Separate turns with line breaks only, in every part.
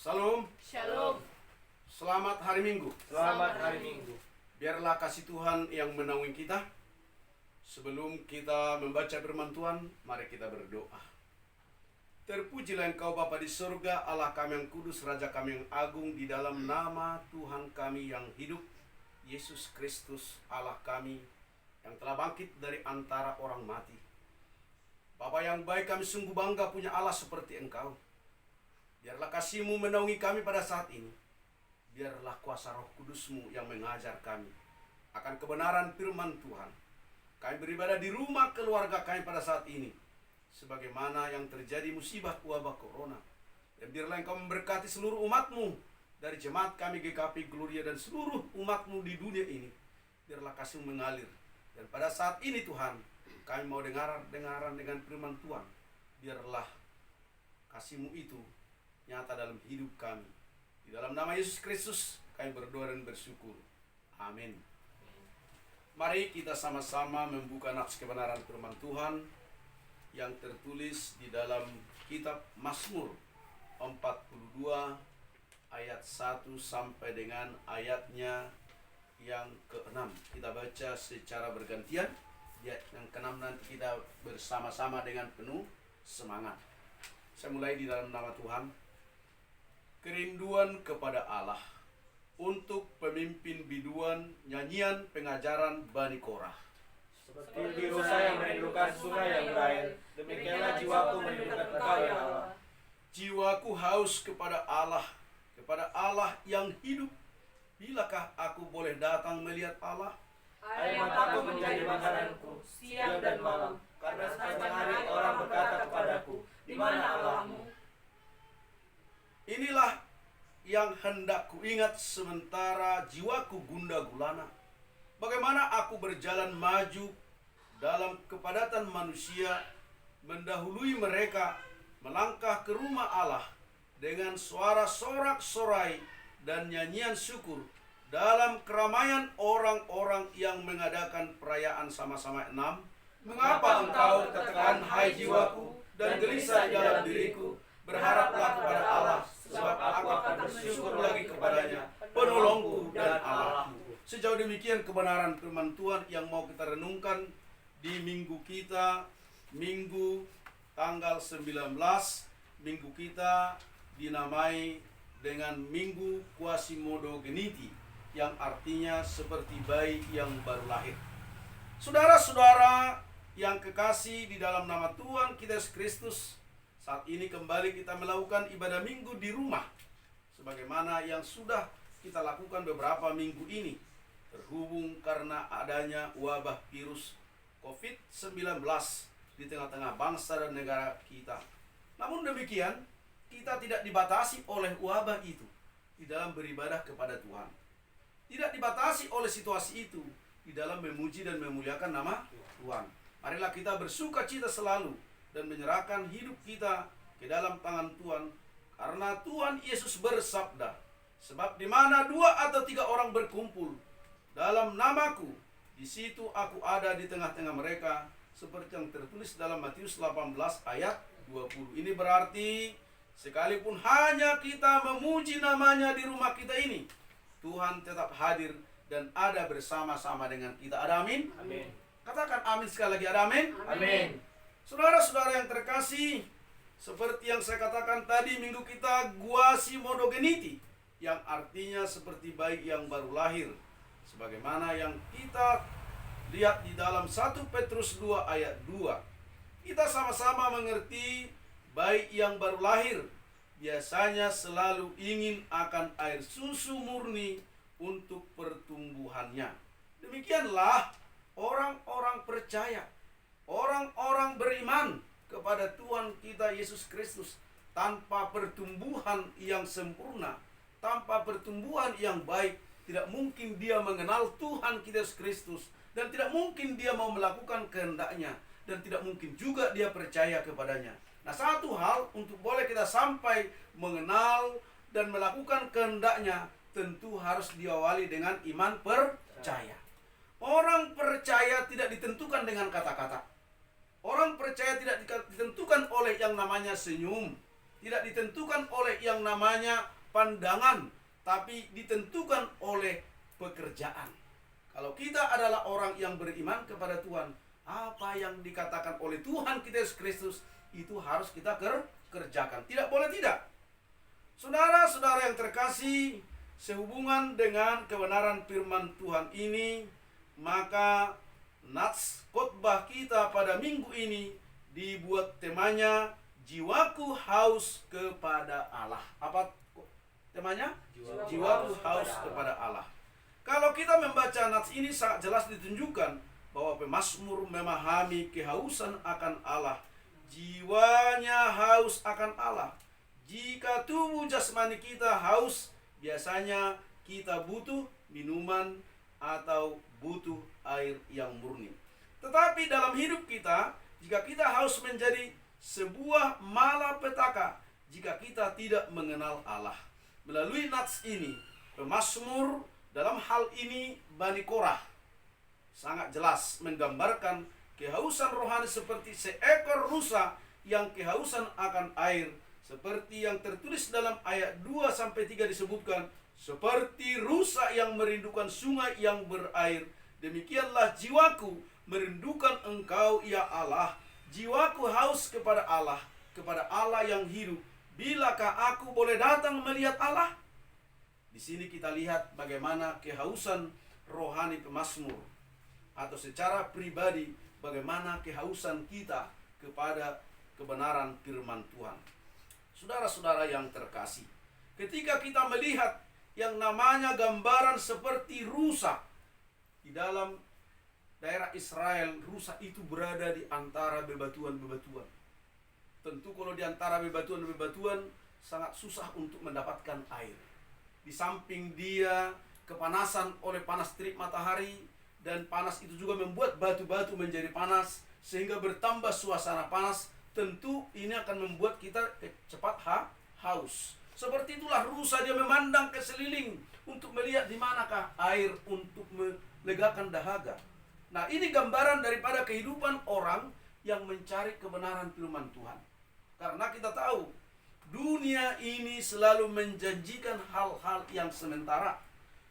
Salam.
Shalom.
Selamat hari Minggu.
Selamat hari Minggu.
Biarlah kasih Tuhan yang menaungi kita. Sebelum kita membaca firman Tuhan, mari kita berdoa. Terpujilah Engkau Bapa di surga, Allah kami yang kudus, Raja kami yang agung, di dalam nama Tuhan kami yang hidup, Yesus Kristus, Allah kami yang telah bangkit dari antara orang mati. Bapa yang baik, kami sungguh bangga punya Allah seperti Engkau. Biarlah kasih-Mu menaungi kami pada saat ini. Biarlah kuasa Roh Kudus-Mu yang mengajar kami akan kebenaran firman Tuhan. Kami beribadah di rumah keluarga kami pada saat ini, sebagaimana yang terjadi musibah wabah corona. Dan biarlah Engkau memberkati seluruh umat-Mu, dari jemaat kami GKP Gloria dan seluruh umat-Mu di dunia ini. Biarlah kasih-Mu mengalir. Dan pada saat ini Tuhan, kami mau dengaran dengan firman Tuhan. Biarlah kasih-Mu itu nyata dalam hidup kami. Di dalam nama Yesus Kristus kami berdoa dan bersyukur. Amin. Mari kita sama-sama membuka nats kebenaran firman Tuhan yang tertulis di dalam kitab Mazmur 42 ayat 1 sampai dengan ayatnya yang ke-6. Kita baca secara bergantian. Yang ke-6 nanti kita bersama-sama dengan penuh semangat. Saya mulai di dalam nama Tuhan. Kerinduan kepada Allah untuk pemimpin biduan nyanyian pengajaran Bani Korah.
Seperti biru saya merindukan sungai yang berair, demikianlah jiwaku merindukan Engkau ya Allah.
Jiwaku haus kepada Allah yang hidup. Bilakah aku boleh datang melihat Allah?
Air mataku menjadi makananku, siang dan malam, karena sepanjang hari orang berkata kepadaku, di mana Allahmu?
Inilah yang hendak kuingat sementara jiwaku gundah gulana. Bagaimana aku berjalan maju dalam kepadatan manusia, mendahului mereka, melangkah ke rumah Allah dengan suara sorak-sorai dan nyanyian syukur dalam keramaian orang-orang yang mengadakan perayaan sama-sama. 6. Mengapa engkau tertekan, hai jiwaku, dan gelisah di dalam diriku? Berharaplah kepada Allah, sebab aku akan bersyukur lagi kepadanya, penolongku dan Allahku. Sejauh demikian kebenaran firman Tuhan yang mau kita renungkan di minggu kita, minggu tanggal 19. Minggu kita dinamai dengan Minggu Quasimodo Geniti, yang artinya seperti bayi yang baru lahir. Saudara-saudara yang kekasih di dalam nama Tuhan kita Yesus Kristus, saat ini kembali kita melakukan ibadah minggu di rumah, sebagaimana yang sudah kita lakukan beberapa minggu ini, terhubung karena adanya wabah virus COVID-19 di tengah-tengah bangsa dan negara kita. Namun demikian, kita tidak dibatasi oleh wabah itu di dalam beribadah kepada Tuhan. Tidak dibatasi oleh situasi itu di dalam memuji dan memuliakan nama Tuhan. Marilah kita bersuka cita selalu dan menyerahkan hidup kita ke dalam tangan Tuhan, karena Tuhan Yesus bersabda, sebab di mana 2 atau 3 orang berkumpul dalam namaku, di situ aku ada di tengah-tengah mereka, seperti yang tertulis dalam Matius 18 ayat 20. Ini berarti sekalipun hanya kita memuji namanya di rumah kita ini, Tuhan tetap hadir dan ada bersama-sama dengan kita. Ada amin?
Amin.
Katakan amin sekali lagi. Ada amin?
Amin.
Saudara-saudara yang terkasih, seperti yang saya katakan tadi, minggu kita Quasimodo Geniti, yang artinya seperti bayi yang baru lahir, sebagaimana yang kita lihat di dalam 1 Petrus 2 ayat 2. Kita sama-sama mengerti bayi yang baru lahir biasanya selalu ingin akan air susu murni untuk pertumbuhannya. Demikianlah orang-orang percaya, orang-orang beriman kepada Tuhan kita Yesus Kristus, tanpa pertumbuhan yang sempurna, tanpa pertumbuhan yang baik, tidak mungkin dia mengenal Tuhan kita Yesus Kristus, dan tidak mungkin dia mau melakukan kehendaknya, dan tidak mungkin juga dia percaya kepadanya. Nah, satu hal untuk boleh kita sampai mengenal dan melakukan kehendaknya, tentu harus diawali dengan iman percaya. Orang percaya tidak ditentukan dengan kata-kata. Orang percaya tidak ditentukan oleh yang namanya senyum, tidak ditentukan oleh yang namanya pandangan, tapi ditentukan oleh pekerjaan. Kalau kita adalah orang yang beriman kepada Tuhan, apa yang dikatakan oleh Tuhan kita Yesus Kristus itu harus kita kerjakan. Tidak boleh tidak. Saudara-saudara yang terkasih, sehubungan dengan kebenaran firman Tuhan ini, maka nats khotbah kita pada minggu ini dibuat temanya jiwaku haus kepada Allah. Apa temanya? Jiwaku haus kepada Allah. Kalau kita membaca nats ini sangat jelas ditunjukkan bahwa pemazmur memahami kehausan akan Allah. Jiwanya haus akan Allah. Jika tubuh jasmani kita haus, biasanya kita butuh minuman atau butuh air yang murni. Tetapi dalam hidup kita, jika kita haus menjadi sebuah malapetaka jika kita tidak mengenal Allah. Melalui nats ini, pemazmur dalam hal ini Bani Korah sangat jelas menggambarkan kehausan rohani seperti seekor rusa yang kehausan akan air, seperti yang tertulis dalam ayat 2-3 disebutkan, seperti rusa yang merindukan sungai yang berair, demikianlah jiwaku merindukan Engkau ya Allah. Jiwaku haus kepada Allah yang hidup. Bilakah aku boleh datang melihat Allah? Di sini kita lihat bagaimana kehausan rohani pemazmur, atau secara pribadi bagaimana kehausan kita kepada kebenaran firman Tuhan. Saudara-saudara yang terkasih, ketika kita melihat yang namanya gambaran seperti rusa di dalam daerah Israel, rusa itu berada di antara bebatuan-bebatuan. Tentu kalau di antara bebatuan-bebatuan sangat susah untuk mendapatkan air. Di samping dia kepanasan oleh panas terik matahari, dan panas itu juga membuat batu-batu menjadi panas sehingga bertambah suasana panas. Tentu ini akan membuat kita cepat haus. Seperti itulah rusa, dia memandang ke seliling untuk melihat di manakah air untuk melegakan dahaga. Nah, ini gambaran daripada kehidupan orang yang mencari kebenaran firman Tuhan. Karena kita tahu dunia ini selalu menjanjikan hal-hal yang sementara.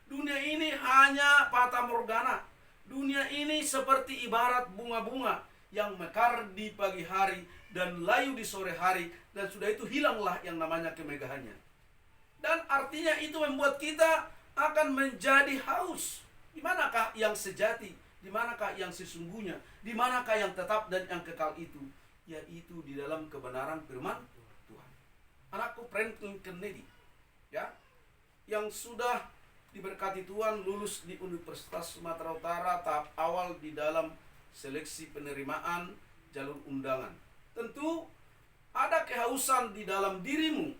Dunia ini hanya fata morgana. Dunia ini seperti ibarat bunga-bunga yang mekar di pagi hari dan layu di sore hari, dan sudah itu hilanglah yang namanya kemegahannya. Dan artinya itu membuat kita akan menjadi haus. Di manakah yang sejati? Di manakah yang sesungguhnya? Di manakah yang tetap dan yang kekal itu? Yaitu di dalam kebenaran firman Tuhan. Anakku Franklin Kennedy, ya, yang sudah diberkati Tuhan lulus di Universitas Sumatera Utara tahap awal di dalam seleksi penerimaan jalur undangan. Tentu ada kehausan di dalam dirimu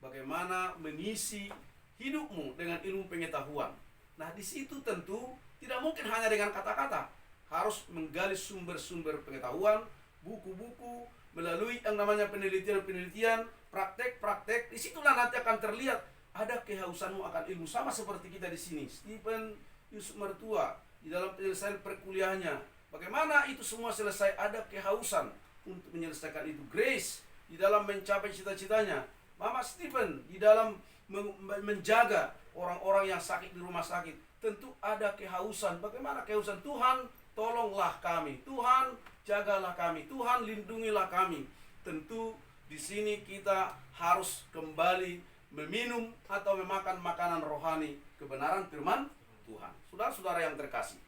bagaimana mengisi hidupmu dengan ilmu pengetahuan. Nah, di situ tentu tidak mungkin hanya dengan kata-kata, harus menggali sumber-sumber pengetahuan, buku-buku, melalui yang namanya penelitian-penelitian, praktek-praktek. Disitulah nanti akan terlihat ada kehausanmu akan ilmu, sama seperti kita di sini. Stephen Yusuf Mertua di dalam penyelesaian perkuliahannya, bagaimana itu semua selesai, ada kehausan untuk menyelesaikan itu. Grace di dalam mencapai cita-citanya. Mama Stephen di dalam menjaga orang-orang yang sakit di rumah sakit. Tentu ada kehausan. Bagaimana kehausan? Tuhan, tolonglah kami. Tuhan, jagalah kami. Tuhan, lindungilah kami. Tentu di sini kita harus kembali meminum atau memakan makanan rohani kebenaran firman Tuhan. Saudara-saudara yang terkasih,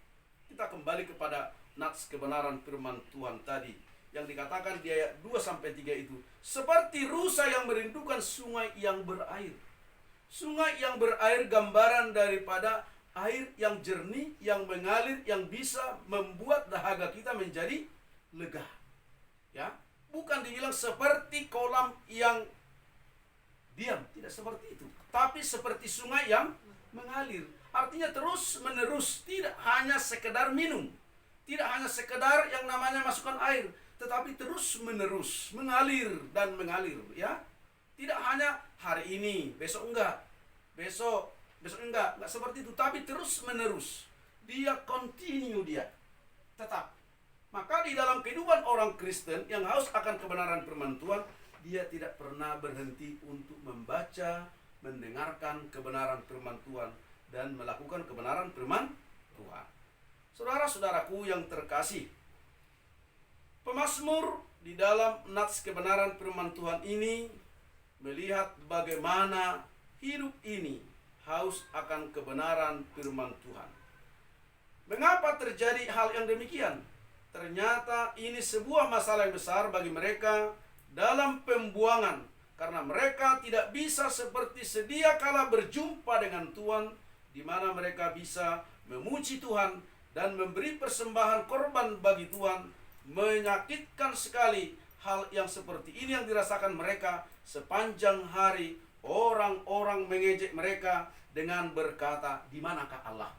kita kembali kepada nats kebenaran firman Tuhan tadi yang dikatakan di ayat 2-3 itu, seperti rusa yang merindukan sungai yang berair. Sungai yang berair gambaran daripada air yang jernih, yang mengalir, yang bisa membuat dahaga kita menjadi lega. Ya, bukan dibilang seperti kolam yang diam, tidak seperti itu, tapi seperti sungai yang mengalir. Artinya terus menerus, tidak hanya sekedar minum, tidak hanya sekedar yang namanya masukkan air, tetapi terus menerus mengalir dan mengalir, ya. Tidak hanya hari ini, besok enggak, besok enggak seperti itu, tapi terus menerus. Dia continue, dia tetap. Maka di dalam kehidupan orang Kristen yang haus akan kebenaran firman Tuhan, dia tidak pernah berhenti untuk membaca, mendengarkan kebenaran firman Tuhan dan melakukan kebenaran firman Tuhan. Saudara-saudaraku yang terkasih, pemazmur di dalam nats kebenaran firman Tuhan ini melihat bagaimana hidup ini haus akan kebenaran firman Tuhan. Mengapa terjadi hal yang demikian? Ternyata ini sebuah masalah yang besar bagi mereka dalam pembuangan, karena mereka tidak bisa seperti sedia kala berjumpa dengan Tuhan, di mana mereka bisa memuji Tuhan dan memberi persembahan korban bagi Tuhan. Menyakitkan sekali hal yang seperti ini yang dirasakan mereka sepanjang hari. Orang-orang mengejek mereka dengan berkata, "Di manakah Allah?"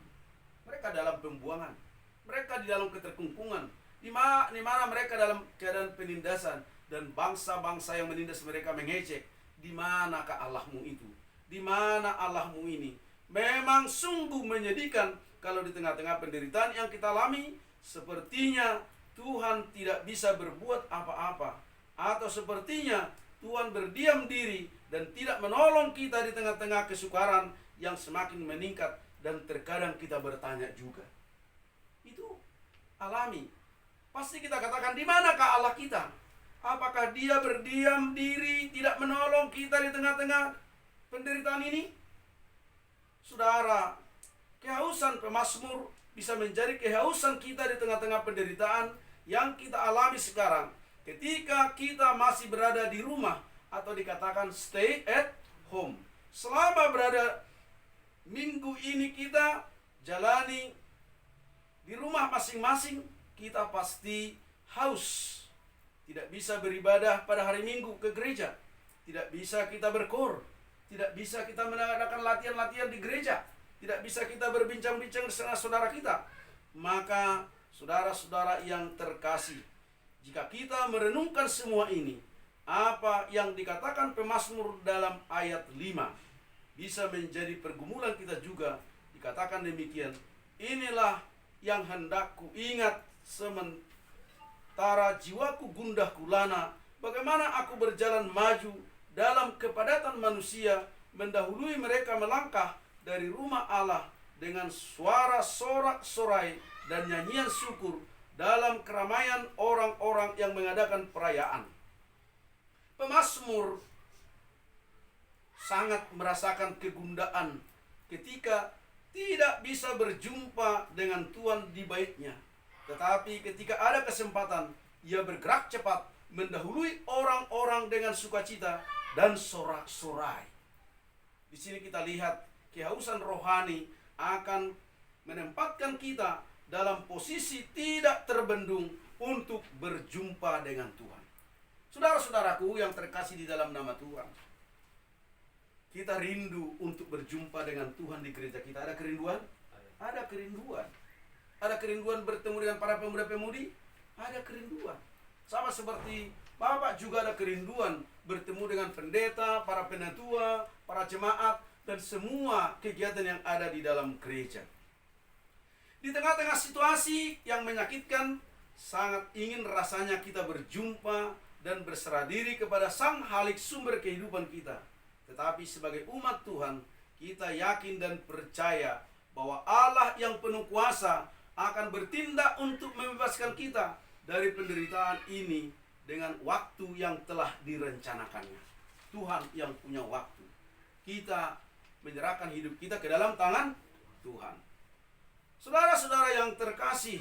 Mereka dalam pembuangan, mereka di dalam keterkungkungan, di mana mereka dalam keadaan penindasan, dan bangsa-bangsa yang menindas mereka mengejek, "Di manakah Allahmu itu? Di mana Allahmu ini?" Memang sungguh menyedihkan kalau di tengah-tengah penderitaan yang kita alami, sepertinya Tuhan tidak bisa berbuat apa-apa, atau sepertinya Tuhan berdiam diri dan tidak menolong kita di tengah-tengah kesukaran yang semakin meningkat, dan terkadang kita bertanya juga. Itu alami. Pasti kita katakan, di manakah Allah kita? Apakah Dia berdiam diri, tidak menolong kita di tengah-tengah penderitaan ini? Saudara, kehausan pemazmur bisa menjadi kehausan kita di tengah-tengah penderitaan yang kita alami sekarang. Ketika kita masih berada di rumah, atau dikatakan stay at home. Selama berada minggu ini kita jalani di rumah masing-masing, kita pasti haus. Tidak bisa beribadah pada hari Minggu ke gereja. Tidak bisa kita berkor. Tidak bisa kita mengadakan latihan-latihan di gereja. Tidak bisa kita berbincang-bincang dengan saudara kita. Maka saudara-saudara yang terkasih, jika kita merenungkan semua ini, apa yang dikatakan pemazmur dalam ayat 5 bisa menjadi pergumulan kita juga. Dikatakan demikian, "Inilah yang hendak ku ingat sementara jiwaku gundah gulana, bagaimana aku berjalan maju dalam kepadatan manusia, mendahului mereka melangkah dari rumah Allah dengan suara sorak-sorai dan nyanyian syukur dalam keramaian orang-orang yang mengadakan perayaan." Pemazmur sangat merasakan kegundaan ketika tidak bisa berjumpa dengan Tuhan di baitnya. Tetapi ketika ada kesempatan, ia bergerak cepat mendahului orang-orang dengan sukacita dan sorak-sorai. Di sini kita lihat kehausan rohani akan menempatkan kita dalam posisi tidak terbendung untuk berjumpa dengan Tuhan. Saudara-saudaraku yang terkasih di dalam nama Tuhan, kita rindu untuk berjumpa dengan Tuhan di gereja kita. Ada kerinduan? Ada kerinduan. Ada kerinduan bertemu dengan para pemuda-pemudi? Ada kerinduan. Sama seperti Bapak juga ada kerinduan bertemu dengan pendeta, para penatua, para jemaat, dan semua kegiatan yang ada di dalam gereja. Di tengah-tengah situasi yang menyakitkan, sangat ingin rasanya kita berjumpa dan berserah diri kepada Sang Halik sumber kehidupan kita. Tetapi sebagai umat Tuhan, kita yakin dan percaya bahwa Allah yang penuh kuasa akan bertindak untuk membebaskan kita dari penderitaan ini dengan waktu yang telah direncanakannya. Tuhan yang punya waktu. Kita menyerahkan hidup kita ke dalam tangan Tuhan. Saudara-saudara yang terkasih,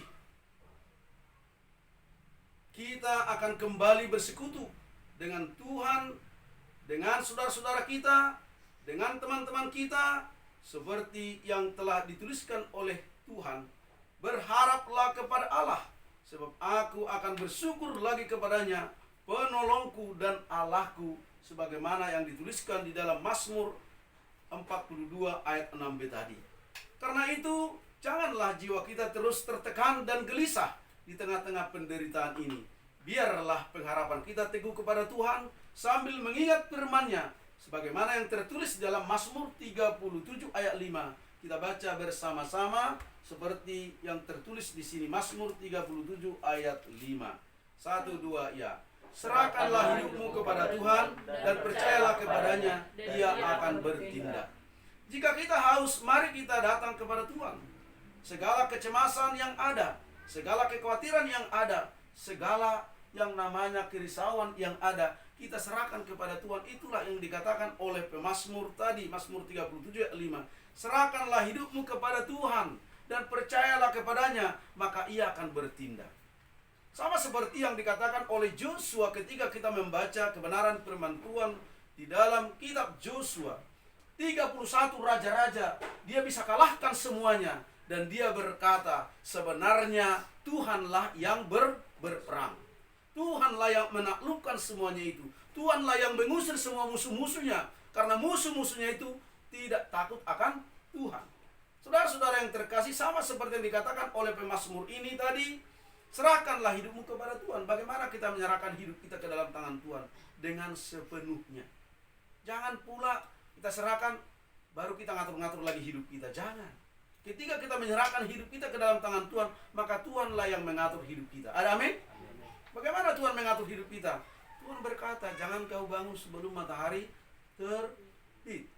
kita akan kembali bersekutu dengan Tuhan, dengan saudara-saudara kita, dengan teman-teman kita, seperti yang telah dituliskan oleh Tuhan. Berharaplah kepada Allah, sebab aku akan bersyukur lagi kepadanya, penolongku dan Allahku, sebagaimana yang dituliskan di dalam Mazmur 42 ayat 6b tadi. Karena itu, janganlah jiwa kita terus tertekan dan gelisah di tengah-tengah penderitaan ini. Biarlah pengharapan kita teguh kepada Tuhan sambil mengingat firman-Nya, sebagaimana yang tertulis dalam Mazmur 37 ayat 5. Kita baca bersama-sama seperti yang tertulis di sini, Mazmur 37 ayat 5. 1, 2, ya. Serahkanlah hidupmu kepada Tuhan dan percayalah kepadanya, Dia akan bertindak. Jika kita haus, mari kita datang kepada Tuhan. Segala kecemasan yang ada, segala kekhawatiran yang ada, segala yang namanya kerisauan yang ada, kita serahkan kepada Tuhan. Itulah yang dikatakan oleh pemazmur tadi, Mazmur 37 ayat 5. Serahkanlah hidupmu kepada Tuhan dan percayalah kepadanya, maka Ia akan bertindak. Sama seperti yang dikatakan oleh Joshua ketika kita membaca kebenaran firman Tuhan di dalam kitab Joshua. 31 raja-raja, dia bisa kalahkan semuanya. Dan dia berkata, sebenarnya Tuhanlah yang berperang. Tuhanlah yang menaklukkan semuanya itu. Tuhanlah yang mengusir semua musuh-musuhnya. Karena musuh-musuhnya itu tidak takut akan Tuhan. Saudara-saudara yang terkasih, sama seperti yang dikatakan oleh pemazmur ini tadi, serahkanlah hidupmu kepada Tuhan. Bagaimana kita menyerahkan hidup kita ke dalam tangan Tuhan? Dengan sepenuhnya. Jangan pula kita serahkan, baru kita ngatur-ngatur lagi hidup kita. Jangan. Ketika kita menyerahkan hidup kita ke dalam tangan Tuhan, maka Tuhanlah yang mengatur hidup kita. Ada amin? Bagaimana Tuhan mengatur hidup kita? Tuhan berkata, jangan kau bangun sebelum matahari terbit.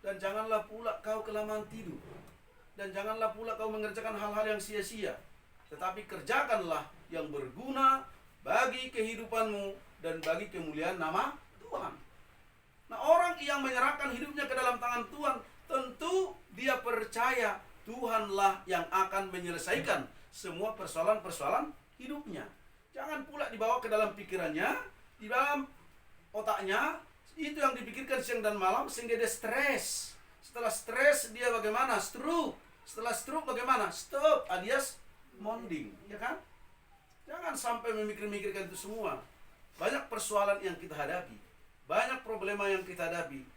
Dan janganlah pula kau kelamaan tidur. Dan janganlah pula kau mengerjakan hal-hal yang sia-sia. Tetapi kerjakanlah yang berguna bagi kehidupanmu dan bagi kemuliaan nama Tuhan. Nah, orang yang menyerahkan hidupnya ke dalam tangan Tuhan, tentu dia percaya Tuhanlah yang akan menyelesaikan semua persoalan-persoalan hidupnya. Jangan pula dibawa ke dalam pikirannya, di dalam otaknya, itu yang dipikirkan siang dan malam sehingga dia stres. Setelah stres dia bagaimana? Stroke. Setelah stroke bagaimana? Stop alias monding, ya kan? Jangan sampai memikir-mikirkan itu semua. Banyak persoalan yang kita hadapi, banyak problema yang kita hadapi.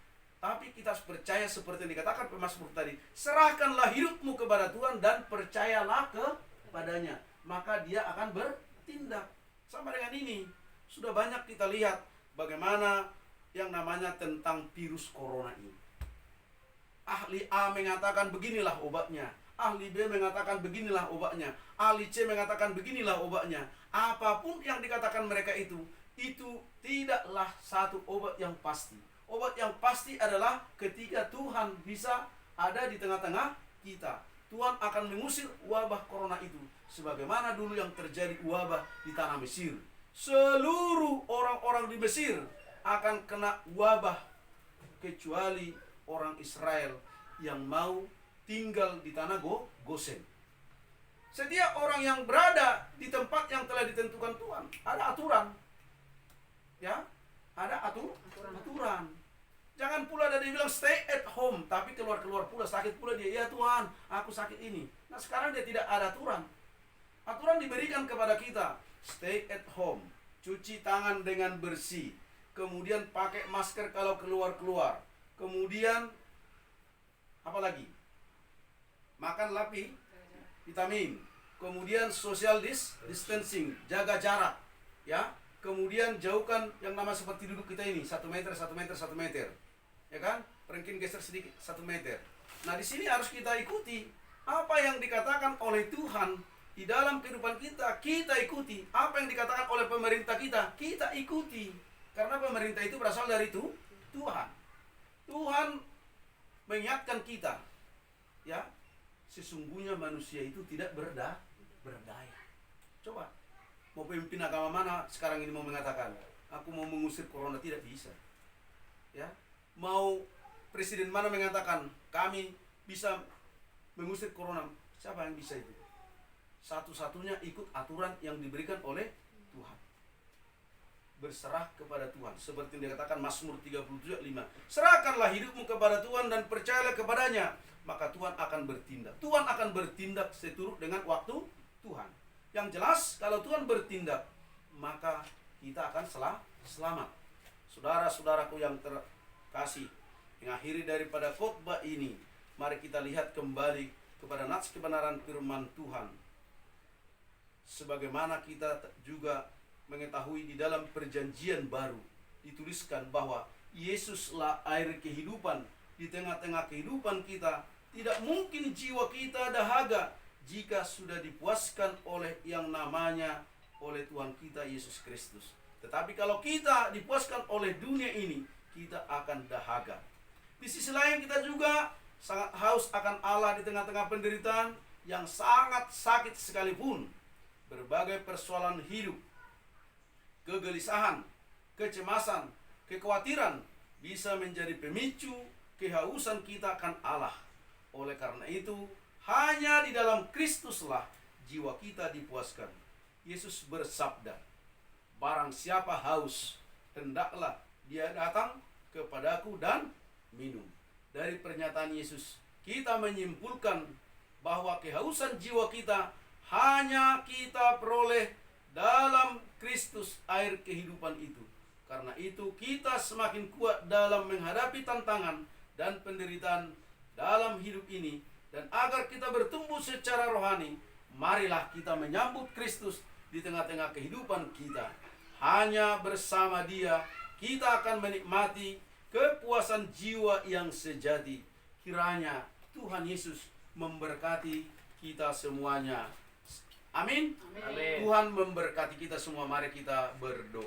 Tapi kita harus percaya seperti yang dikatakan pemazmur tadi. Serahkanlah hidupmu kepada Tuhan dan percayalah kepadanya, maka Dia akan bertindak. Sama dengan ini, sudah banyak kita lihat bagaimana yang namanya tentang virus corona ini. Ahli A mengatakan beginilah obatnya, ahli B mengatakan beginilah obatnya, ahli C mengatakan beginilah obatnya. Apapun yang dikatakan mereka itu tidaklah satu obat yang pasti. Obat yang pasti adalah ketika Tuhan bisa ada di tengah-tengah kita. Tuhan akan mengusir wabah corona itu. Sebagaimana dulu yang terjadi wabah di tanah Mesir. Seluruh orang-orang di Mesir akan kena wabah, kecuali orang Israel yang mau tinggal di tanah Gosen. Setiap orang yang berada di tempat yang telah ditentukan Tuhan, ada aturan. Ya, ada aturan. Jangan pula ada dia bilang stay at home, tapi keluar-keluar pula sakit pula dia. Ya Tuhan, aku sakit ini. Nah sekarang dia tidak ada aturan. Aturan diberikan kepada kita. Stay at home, cuci tangan dengan bersih, kemudian pakai masker kalau keluar-keluar, kemudian apa lagi? Makan vitamin, kemudian social distancing, jaga jarak, ya. Kemudian jauhkan yang nama seperti duduk kita ini 1 meter, 1 meter, 1 meter. Ya kan? Mungkin geser sedikit 1 meter. Nah, di sini harus kita ikuti apa yang dikatakan oleh Tuhan di dalam kehidupan kita. Kita ikuti apa yang dikatakan oleh pemerintah kita ikuti. Karena pemerintah itu berasal dari Tuhan. Tuhan mengingatkan kita, ya, sesungguhnya manusia itu tidak berdaya. Coba mau pemimpin agama mana sekarang ini mau mengatakan aku mau mengusir corona? Tidak bisa, ya. Mau presiden mana mengatakan kami bisa mengusir corona? Siapa yang bisa itu? Satu-satunya ikut aturan yang diberikan oleh Tuhan. Berserah kepada Tuhan, seperti yang dikatakan Mazmur 37:5. Serahkanlah hidupmu kepada Tuhan dan percayalah kepadanya, maka Tuhan akan bertindak. Tuhan akan bertindak seturut dengan waktu Tuhan. Yang jelas, kalau Tuhan bertindak, maka kita akan selamat. Saudara-saudaraku yang terkasih, mengakhiri daripada khotbah ini, mari kita lihat kembali kepada nats kebenaran firman Tuhan. Sebagaimana kita juga mengetahui di dalam perjanjian baru, dituliskan bahwa Yesuslah air kehidupan di tengah-tengah kehidupan kita. Tidak mungkin jiwa kita dahaga jika sudah dipuaskan oleh yang namanya oleh Tuhan kita Yesus Kristus. Tetapi kalau kita dipuaskan oleh dunia ini, kita akan dahaga. Di sisi lain kita juga sangat haus akan Allah di tengah-tengah penderitaan yang sangat sakit sekalipun. Berbagai persoalan hidup, kegelisahan, kecemasan, kekhawatiran bisa menjadi pemicu kehausan kita akan Allah. Oleh karena itu, hanya di dalam Kristuslah jiwa kita dipuaskan. Yesus bersabda, "Barang siapa haus, hendaklah dia datang kepadaku dan minum." Dari pernyataan Yesus, kita menyimpulkan bahwa kehausan jiwa kita hanya kita peroleh dalam Kristus, air kehidupan itu. Karena itu kita semakin kuat dalam menghadapi tantangan dan penderitaan dalam hidup ini. Dan agar kita bertumbuh secara rohani, marilah kita menyambut Kristus di tengah-tengah kehidupan kita. Hanya bersama Dia kita akan menikmati kepuasan jiwa yang sejati. Kiranya Tuhan Yesus memberkati kita semuanya. Amin.
Amin.
Tuhan memberkati kita semua. Mari kita berdoa.